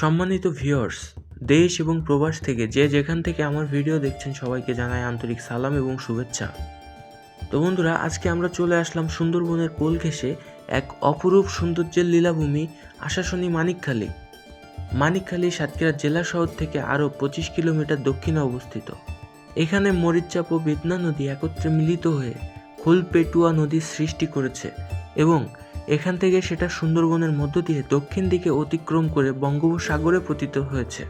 সম্মানিত ভিউয়ার্স, দেশ এবং প্রবাস থেকে যে যেখান থেকে আমার ভিডিও দেখছেন সবাইকে জানাই আন্তরিক সালাম এবং শুভেচ্ছা। তো বন্ধুরা, আজকে আমরা চলে আসলাম সুন্দরবনের কোল ঘেঁষে এক অপরূপ সৌন্দর্যের লীলাভূমি আশাশুনি মানিকখালী। মানিকখালী সাতক্ষীরা জেলা শহর থেকে আরও 25 কিলোমিটার দক্ষিণে অবস্থিত। এখানে মরিচচাপ ও বেতনা নদী একত্রে মিলিত হয়ে খোলপেটুয়া নদীর সৃষ্টি করেছে এবং এখান থেকে সেটা সুন্দরবনের মধ্য দিয়ে দক্ষিণ দিকে অতিক্রম করে বঙ্গোপসাগরে পতিত হয়েছে।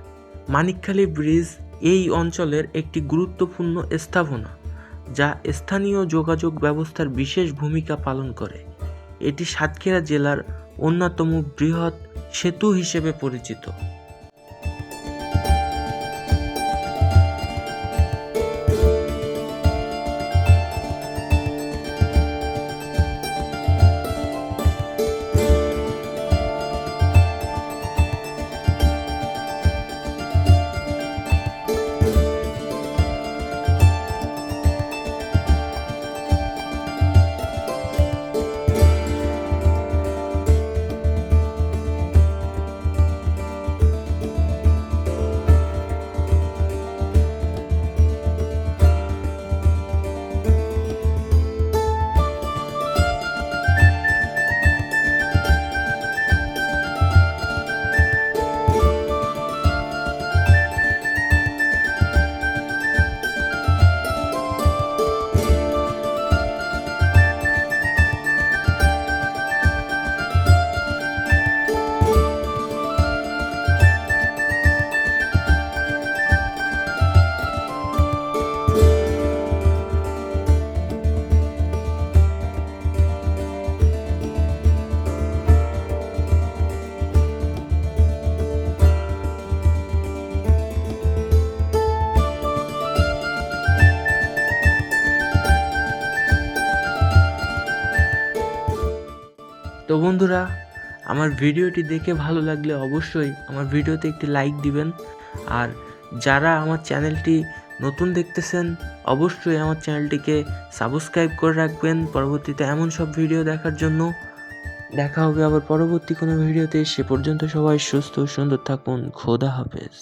মানিকখালী ব্রিজ এই অঞ্চলের একটি গুরুত্বপূর্ণ স্থাপনা, যা স্থানীয় যোগাযোগ ব্যবস্থার বিশেষ ভূমিকা পালন করে। এটি সাতক্ষীরা জেলার অন্যতম বৃহৎ সেতু হিসেবে পরিচিত। তো বন্ধুরা, আমার ভিডিওটি দেখে ভালো লাগলে অবশ্যই আমার ভিডিওতে একটি লাইক দিবেন। আর যারা আমার চ্যানেলটি নতুন দেখতেছেন, অবশ্যই আমার চ্যানেলটিকে সাবস্ক্রাইব করে রাখবেন পরবর্তীতে এমন সব ভিডিও দেখার জন্য। দেখা হবে আবার পরবর্তী কোনো ভিডিওতে। সে পর্যন্ত সবাই সুস্থ সুন্দর থাকুন। খোদা হাফেজ।